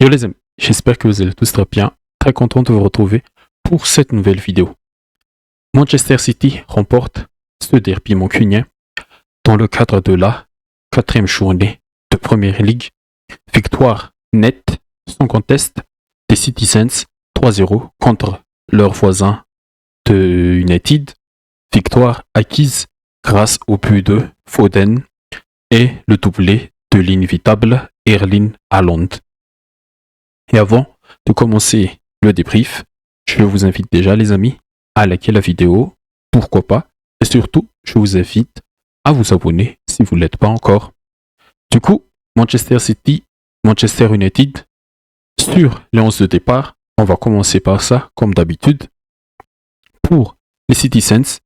Yo les amis, j'espère que vous allez tous très bien. Très content de vous retrouver pour cette nouvelle vidéo. Manchester City remporte ce derby mancunien dans le cadre de la quatrième journée de Premier League. Victoire nette, sans conteste, des Citizens 3-0 contre leurs voisins de United. Victoire acquise grâce au but de Foden et le doublé de l'inévitable Erling Haaland. Et avant de commencer le débrief, je vous invite déjà les amis à liker la vidéo, pourquoi pas, et surtout je vous invite à vous abonner si vous ne l'êtes pas encore. Du coup, Manchester City, Manchester United, sur les 11 de départ, on va commencer par ça comme d'habitude. Pour les Citizens,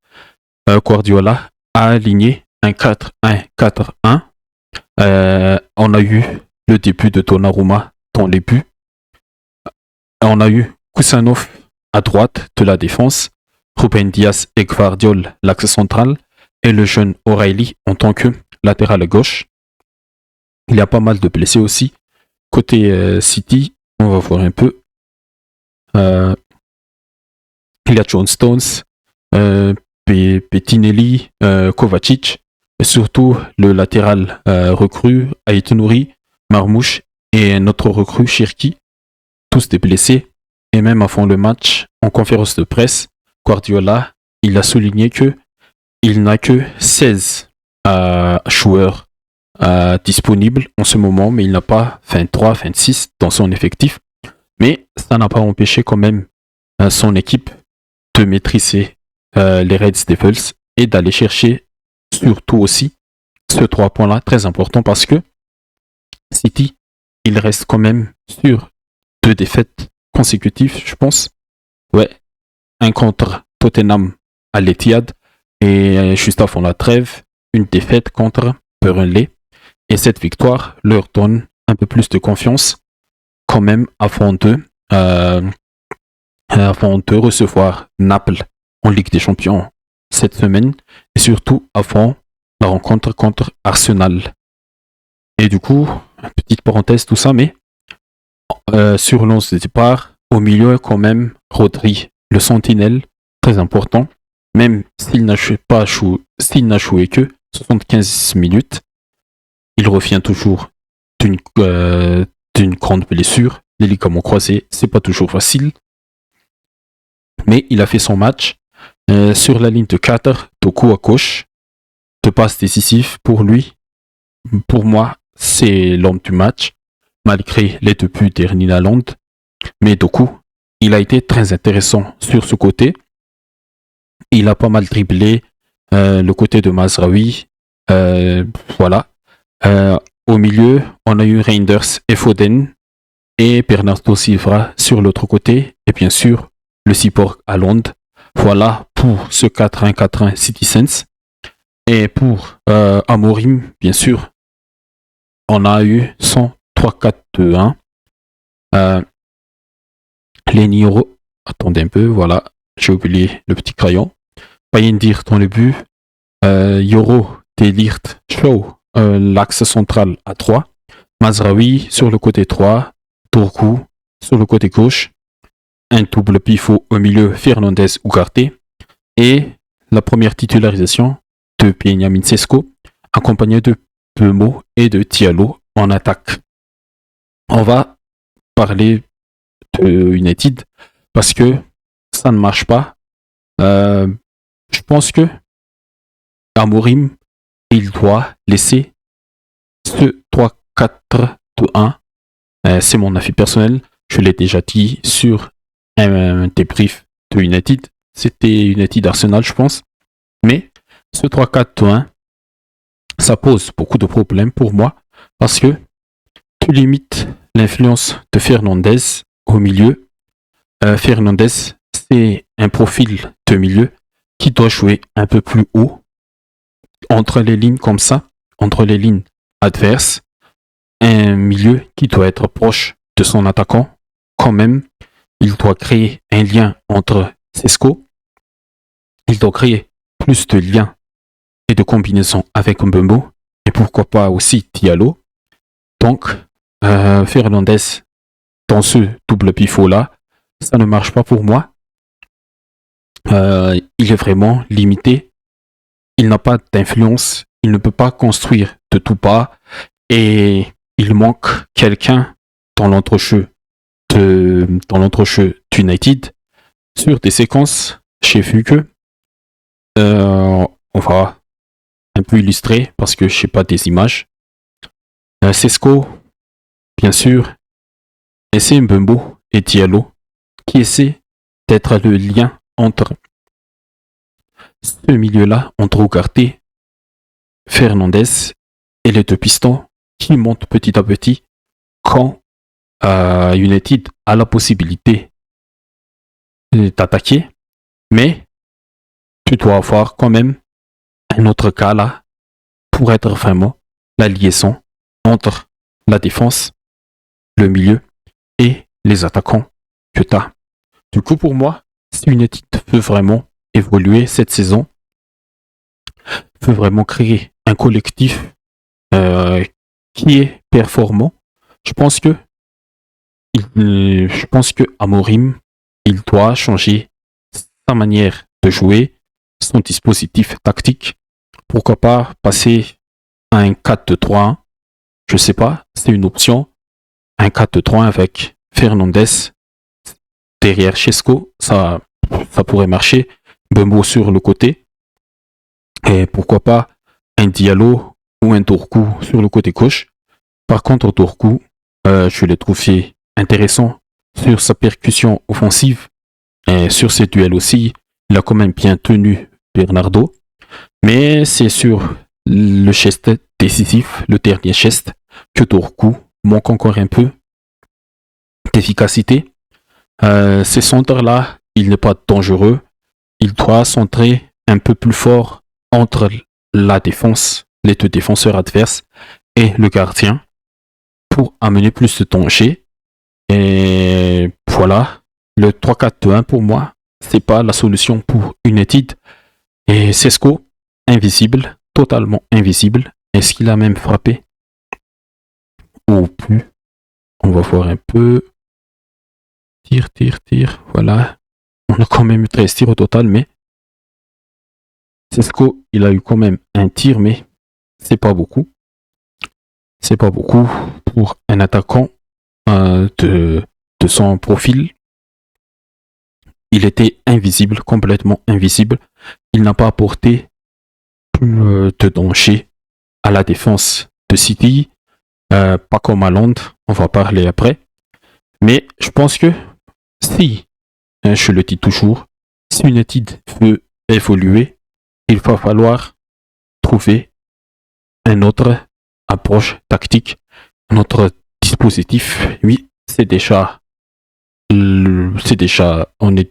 Guardiola a aligné un 4-1-4-1. On a eu le début de Donnarumma dans les buts. On a eu Kusanov à droite de la défense, Ruben Dias et Gvardiol l'axe central et le jeune O'Reilly en tant que latéral à gauche. Il y a pas mal de blessés aussi. Côté City, on va voir un peu. Il y a John Stones, Bettinelli, Kovacic, et surtout le latéral recrue Aït-Nouri, Marmouche et un autre recrue Cherki. Tous des blessés, et même avant le match, en conférence de presse, Guardiola, il a souligné que il n'a que 16 joueurs disponibles en ce moment, mais il n'a pas 23, 26 dans son effectif. Mais ça n'a pas empêché quand même son équipe de maîtriser les Red Devils et d'aller chercher surtout aussi ce 3 points-là, très important parce que City, il reste quand même sur 2 défaites consécutives, je pense. Ouais, un contre Tottenham à l'Etihad et juste avant la trêve, une défaite contre Burnley. Et cette victoire leur donne un peu plus de confiance quand même avant de recevoir Naples en Ligue des Champions cette semaine et surtout avant la rencontre contre Arsenal. Et du coup, petite parenthèse tout ça, mais sur l'11 de départ, au milieu quand même Rodri, le sentinelle, très important, même s'il n'a joué que 75 minutes, il revient toujours d'une grande blessure, les ligaments croisés, c'est pas toujours facile, mais il a fait son match sur la ligne de 4, Doku à gauche, 2 passes décisives pour lui, pour moi c'est l'homme du match, malgré les 2 buts d'Erling Haaland. Mais Doku, il a été très intéressant sur ce côté. Il a pas mal dribblé le côté de Mazraoui. Voilà. Au milieu, on a eu Reinders et Foden et Bernardo Silva sur l'autre côté. Et bien sûr, le cyborg Haaland. Voilà pour ce 4-1-4-1 Citizens. Et pour Amorim, bien sûr, on a eu son 3-4-2-1. Lenny Yoro, attendez un peu, voilà, j'ai oublié le petit crayon. Bayendir dans le but, Yoro, Delirte, Shaw, l'axe central à 3. Mazraoui sur le côté 3, Tourkou sur le côté gauche, un double pivot au milieu, Fernandez Ugarte, et la première titularisation de Benjamin Sesko, accompagné de Bemo et de Diallo en attaque. On va parler de United parce que ça ne marche pas. Je pense que Amorim, il doit laisser ce 3-4-2-1. C'est mon avis personnel. Je l'ai déjà dit sur un débrief de United. C'était United Arsenal, je pense. Mais ce 3-4-2-1, ça pose beaucoup de problèmes pour moi parce que tu limites l'influence de Fernandez au milieu. Fernandez, c'est un profil de milieu qui doit jouer un peu plus haut, entre les lignes comme ça, entre les lignes adverses. Un milieu qui doit être proche de son attaquant. Quand même, il doit créer un lien entre Sesko. Il doit créer plus de liens et de combinaisons avec Mbembo. Et pourquoi pas aussi Diallo. Donc, Fernandez dans ce double pivot-là, ça ne marche pas pour moi. Il est vraiment limité. Il n'a pas d'influence. Il ne peut pas construire de tout pas. Et il manque quelqu'un dans l'entrejeu d'United. Sur des séquences, j'ai vu que on va un peu illustrer parce que je sais pas des images. Sesco, bien sûr, et c'est Mbembo et Diallo qui essaient d'être le lien entre ce milieu-là, entre Ugarte, Fernandez et les deux pistons qui montent petit à petit quand United a la possibilité d'attaquer, mais tu dois avoir quand même un autre cas là pour être vraiment la liaison entre la défense, le milieu et les attaquants que tu as. Du coup, pour moi, si United veut vraiment évoluer cette saison, veut vraiment créer un collectif qui est performant, je pense que Amorim, il doit changer sa manière de jouer, son dispositif tactique. Pourquoi pas passer à un 4-2-3-1? Je sais pas, c'est une option. Un 4-2-3-1 avec Fernandez derrière Chesco, ça pourrait marcher. Bembo sur le côté. Et pourquoi pas un Diallo ou un Dourkou sur le côté gauche. Par contre, Dourkou, je l'ai trouvé intéressant sur sa percussion offensive et sur ses duels aussi. Il a quand même bien tenu Bernardo. Mais c'est sur le geste décisif, le dernier geste, que Dourkou manque encore un peu d'efficacité. Ces centres-là, il n'est pas dangereux. Il doit centrer un peu plus fort entre la défense, les deux défenseurs adverses et le gardien pour amener plus de danger. Et voilà, le 3-4-2-1 pour moi, c'est pas la solution pour United. Et Sesco, invisible, totalement invisible. Est-ce qu'il a même frappé ou plus? On va voir un peu. Tir. Voilà. On a quand même eu 13 tirs au total, mais Sesco, il a eu quand même un tir, mais c'est pas beaucoup. C'est pas beaucoup pour un attaquant de son profil. Il était invisible, complètement invisible. Il n'a pas apporté plus de danger à la défense de City. Pas comme à Londres, on va parler après. Mais je pense que si, je le dis toujours, si United veut évoluer, il va falloir trouver une autre approche tactique, un autre dispositif. Oui, on est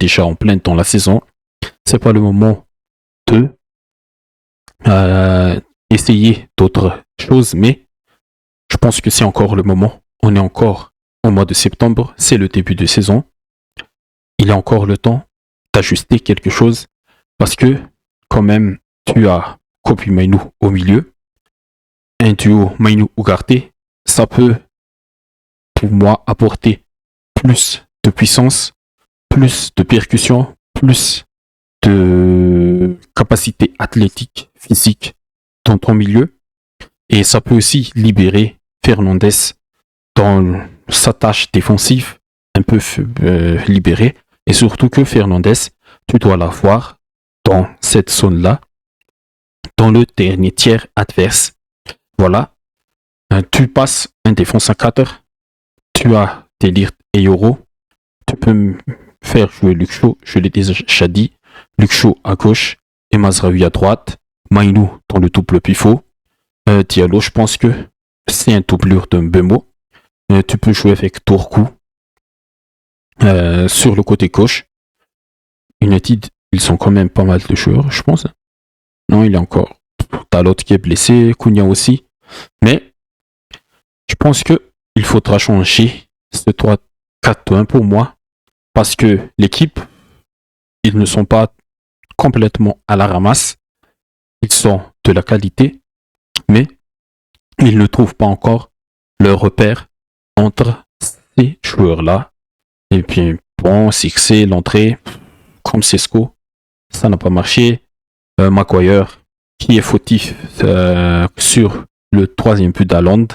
déjà en plein dans la saison. C'est pas le moment de essayer d'autres choses, mais je pense que c'est encore le moment. On est encore au mois de septembre, c'est le début de saison. Il y a encore le temps d'ajuster quelque chose parce que quand même tu as Kopi Mainu au milieu, un duo Mainu-Ugarte, ça peut pour moi apporter plus de puissance, plus de percussion, plus de capacité athlétique, physique dans ton milieu. Et ça peut aussi libérer Fernandez dans sa tâche défensive, un peu libérée. Et surtout que Fernandez, tu dois l'avoir dans cette zone-là, dans le dernier tiers adverse. Voilà. Tu passes un défense à 4. Tu as Delirte et Yoro. Tu peux faire jouer Luke Shaw, je l'ai déjà dit. Luke Shaw à gauche et Mazraoui à droite. Mainu dans le double pivot. Diallo, je pense que c'est un doublure de Mbembo. Tu peux jouer avec Dourkou sur le côté gauche. United, ils sont quand même pas mal de joueurs, je pense. Non, il y a encore Talot qui est blessé, Cunha aussi. Mais je pense que il faudra changer ce 3-4-1 pour moi parce que l'équipe, ils ne sont pas complètement à la ramasse. Ils sont de la qualité, mais ils ne trouvent pas encore leur repère entre ces joueurs-là. Et puis, bon, Sixé, l'entrée, comme Cesco, ça n'a pas marché. Maguire, qui est fautif sur le troisième but d'Haaland.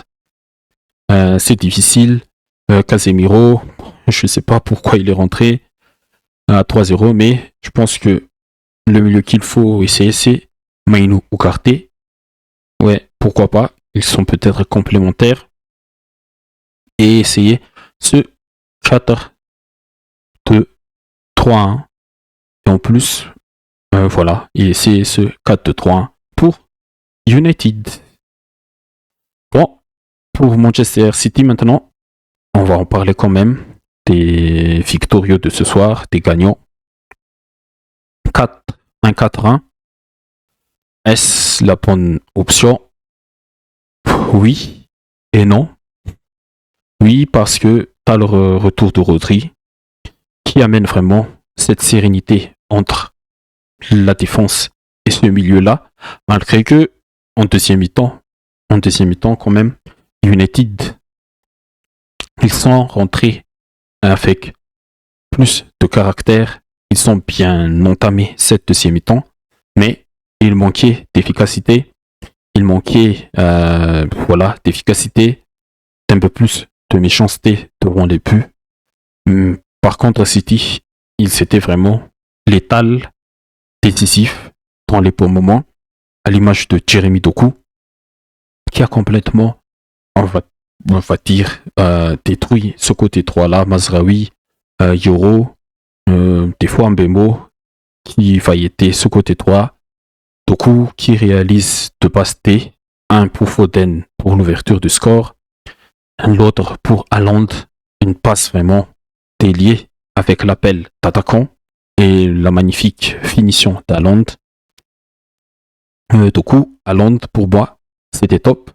C'est difficile. Casemiro, je ne sais pas pourquoi il est rentré à 3-0, mais je pense que le milieu qu'il faut essayer, c'est Mainu ou Karté. Ouais, pourquoi pas. Ils sont peut-être complémentaires. Et essayer ce 4-2-3-1. Et en plus, voilà, et essayer ce 4-2-3-1 pour United. Bon, pour Manchester City maintenant, on va en parler quand même des victorieux de ce soir, des gagnants. 4-1-4-1. Est-ce la bonne option? Oui et non. Oui, parce que tu as le retour de Rodri qui amène vraiment cette sérénité entre la défense et ce milieu-là, malgré que en deuxième mi-temps quand même, United, ils sont rentrés avec plus de caractère, ils ont bien entamé cette deuxième mi-temps, mais il manquait d'efficacité, il manquait d'efficacité, d'un peu plus de méchanceté devant les buts. Par contre, City, il s'était vraiment létal, décisif dans les bons moments, à l'image de Jeremy Doku, qui a complètement, on va dire, détruit ce côté droit-là, Mazraoui, Yoro, des fois Mbemo, qui va aider ce côté droit, Doku qui réalise deux passes T, un pour Foden pour l'ouverture du score, l'autre pour Haaland, une passe vraiment déliée avec l'appel d'attaquant et la magnifique finition d'Haaland. Doku, Haaland pour moi, c'était top.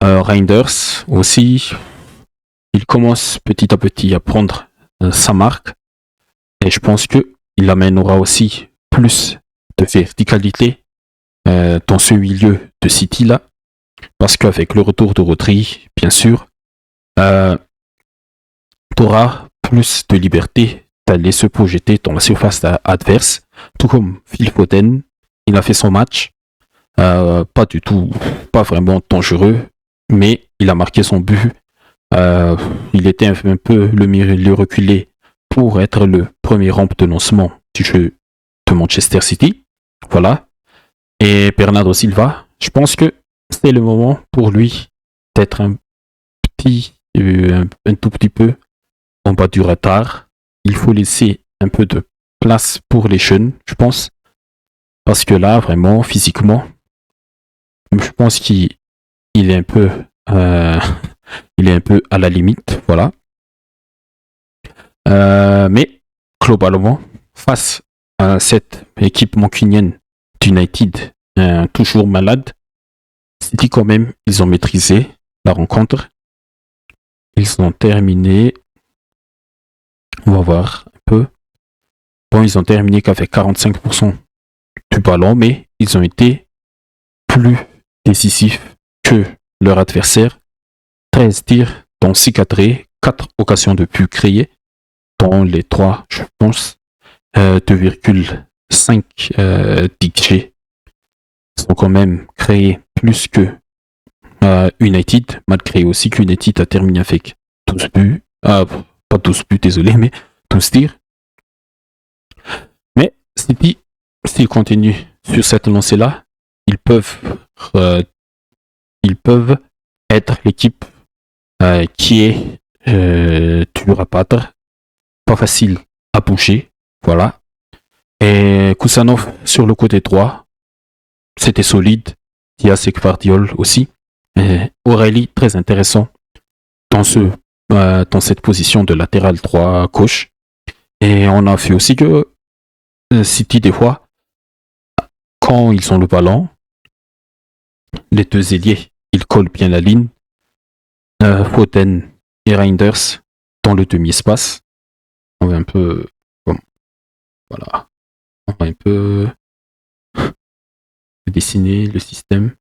Reinders aussi, il commence petit à petit à prendre sa marque et je pense qu'il amènera aussi plus de verticalité dans ce milieu de City là, parce qu'avec le retour de Rodri, bien sûr, tu auras plus de liberté d'aller se projeter dans la surface adverse, tout comme Phil Foden, il a fait son match, pas du tout, pas vraiment dangereux, mais il a marqué son but. Il était un peu le milieu reculé pour être le premier rampe de lancement du jeu de Manchester City. Voilà. Et Bernardo Silva, je pense que c'est le moment pour lui d'être un tout petit peu en bas du retard. Il faut laisser un peu de place pour les jeunes, je pense. Parce que là, vraiment, physiquement, je pense qu'il est un peu il est un peu à la limite, voilà. Mais globalement, face à cette équipe mancunienne d'United, toujours malade, City quand même, ils ont maîtrisé la rencontre. Ils ont terminé, on va voir un peu. Bon, ils ont terminé qu'avec 45% du ballon, mais ils ont été plus décisifs que leur adversaire. 13 tirs, dont 6 cadrés, 4 occasions de but créées, dont les 3, je pense, 2,5 DG sont quand même créés plus que United, malgré aussi qu'United a terminé avec 12 buts, pas 12 buts, désolé, mais 12 tirs. Mais City, s'ils continuent sur cette lancée-là, ils peuvent être l'équipe qui est dur à battre, pas facile à bouger, voilà. Et Kusanov sur le côté droit, c'était solide. Diaz et Gvardiol aussi. Et Aurélie, très intéressant dans cette position de latéral droit gauche. Et on a vu aussi que City, des fois, quand ils ont le ballon, les deux ailiers, ils collent bien la ligne. Foden et Reinders dans le demi-espace. On va un peu... Voilà. On va un peu dessiner le système.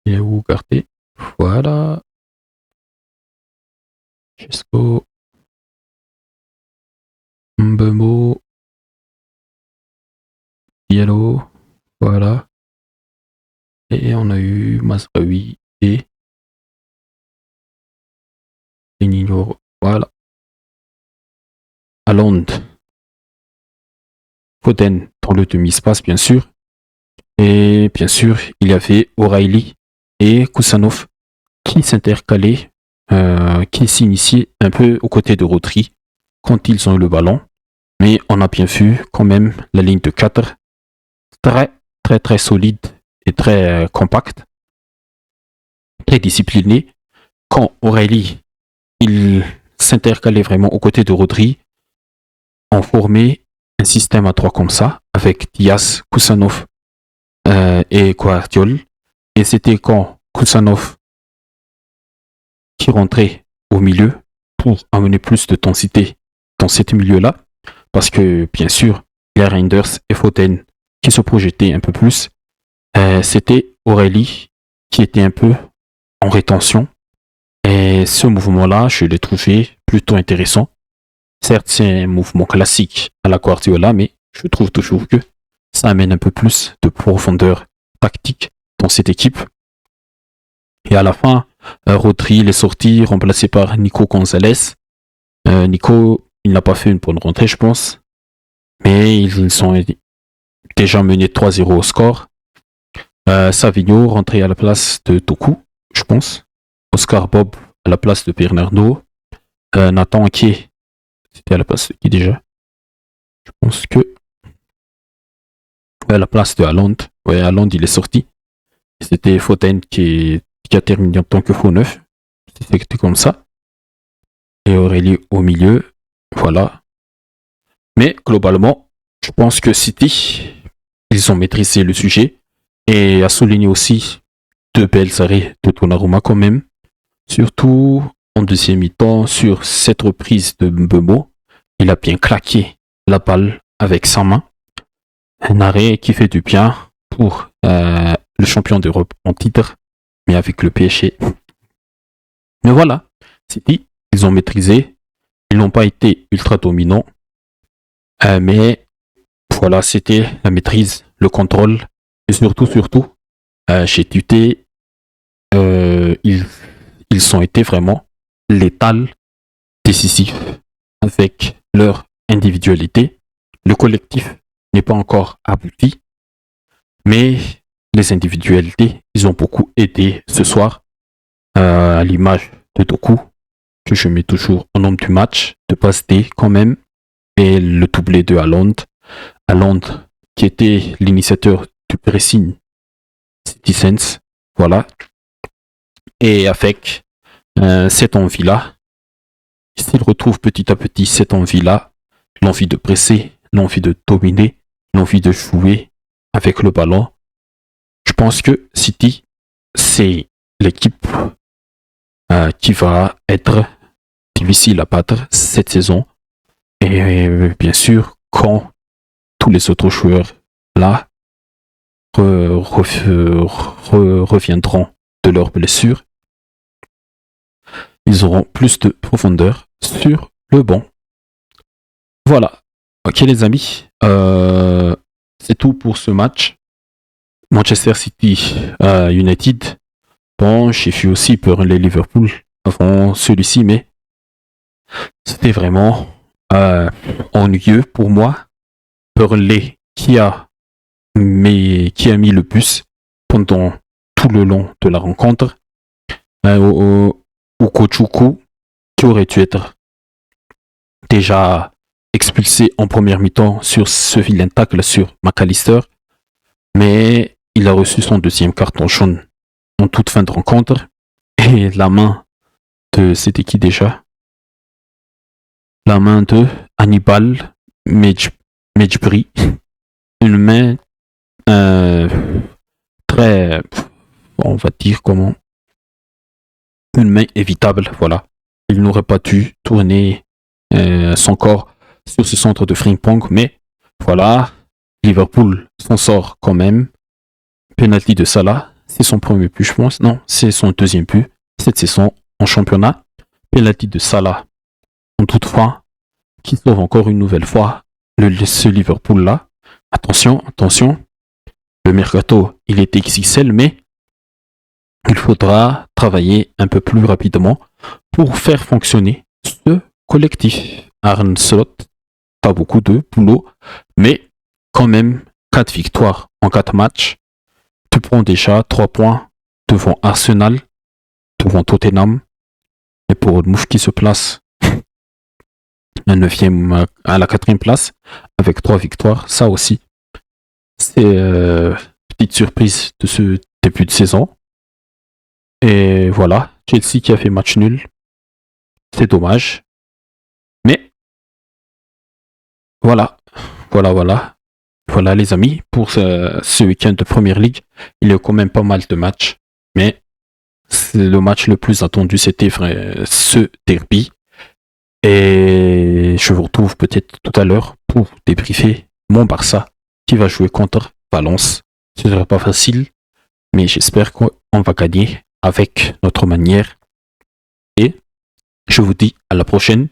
Et où garder? Voilà. Francesco Mbemo, Diallo, voilà. Et on a eu Mazraoui et Nino, voilà. Haaland, Foden dans le demi-espace, bien sûr. Et bien sûr, il y avait O'Reilly et Kusanov qui s'intercalaient, qui s'initiaient un peu aux côtés de Rodri quand ils ont eu le ballon. Mais on a bien vu quand même la ligne de 4 très, très, très solide et très compacte, très disciplinée. Quand O'Reilly, il s'intercalait vraiment aux côtés de Rodri, on formait un système à 3 comme ça, avec Diaz, Kusanov et Guardiol. Et c'était quand Kusanov qui rentrait au milieu pour amener plus de densité dans cet milieu-là. Parce que, bien sûr, il y a Reinders et Foden qui se projetaient un peu plus. C'était O'Reilly qui était un peu en rétention. Et ce mouvement-là, je l'ai trouvé plutôt intéressant. Certes, c'est un mouvement classique à la Guardiola, mais je trouve toujours que ça amène un peu plus de profondeur tactique dans cette équipe. Et à la fin, Rodri il est sorti, remplacé par Nico Gonzalez. Nico, il n'a pas fait une bonne rentrée, je pense. Mais ils sont déjà menés 3-0 au score. Savigno rentré à la place de Doku, je pense. Oscar Bob à la place de Bernardo. Nathan Ake, c'était à la place de qui déjà? Je pense que à la place de Haaland. Ouais, Haaland il est sorti. C'était Foden qui a terminé en tant que faux neuf. C'était comme ça. Et Aurélie au milieu. Voilà. Mais globalement, je pense que City, ils ont maîtrisé le sujet. Et a souligné aussi deux belles arrêts de Donnarumma quand même. Surtout en deuxième mi-temps, sur cette reprise de Mbemo, il a bien claqué la balle avec sa main. Un arrêt qui fait du bien pour le champion d'Europe en titre, mais avec le PSG. Mais voilà, City, ils ont maîtrisé. Ils n'ont pas été ultra dominants. Mais voilà, c'était la maîtrise, le contrôle. Et surtout, chez Tuté, ils ont été vraiment létals, décisifs, avec leur individualité. Le collectif n'est pas encore abouti, mais les individualités, ils ont beaucoup aidé ce soir, à l'image de Doku, que je mets toujours au nom du match, de passe D quand même, et le doublé de Haaland. Haaland, qui était l'initiateur du pressing Citizens, voilà. Et avec cette envie-là, s'il retrouve petit à petit cette envie-là, l'envie de presser, l'envie de dominer, l'envie de jouer avec le ballon, je pense que City, c'est l'équipe qui va être difficile à battre cette saison. Et bien sûr, quand tous les autres joueurs là reviendront de leurs blessures, ils auront plus de profondeur sur le banc. Voilà. Ok les amis, c'est tout pour ce match. Manchester City United. Bon, j'ai vu aussi Burnley Liverpool avant celui-ci, mais c'était vraiment ennuyeux pour moi. Burnley qui a mis le bus pendant tout le long de la rencontre. Ugochukwu qui aurait dû être déjà expulsé en première mi-temps sur ce vilain tacle sur McAllister, mais il a reçu son deuxième carton jaune en toute fin de rencontre. Et la main de, c'était qui déjà? La main de Hannibal Mejbri, une main très, on va dire comment, une main évitable, voilà. Il n'aurait pas dû tourner son corps sur ce centre de Frimpong, mais voilà, Liverpool s'en sort quand même. Penalty de Salah, c'est son premier but, je pense. Non, c'est son deuxième but cette saison en championnat. penalty de Salah en toute fin, qui sauve encore une nouvelle fois ce Liverpool-là. Attention, attention, le mercato, il est XXL, mais il faudra travailler un peu plus rapidement pour faire fonctionner ce collectif. Arne Slot, pas beaucoup de boulot, mais quand même 4 victoires en 4 matchs. Tu prends déjà 3 points devant Arsenal, devant Tottenham, et pour le Mouf qui se place à la 4e place avec 3 victoires, ça aussi, c'est petite surprise de ce début de saison. Et voilà, Chelsea qui a fait match nul, c'est dommage. Mais voilà, voilà les amis, pour ce week-end de Première Ligue, il y a quand même pas mal de matchs, mais le match le plus attendu, c'était ce derby. Et je vous retrouve peut-être tout à l'heure pour débriefer mon Barça qui va jouer contre Valence. Ce ne sera pas facile, mais j'espère qu'on va gagner avec notre manière. Et je vous dis à la prochaine.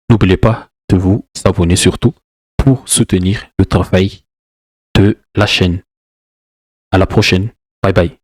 N'oubliez pas de vous abonner surtout pour soutenir le travail de la chaîne. À la prochaine. Bye bye.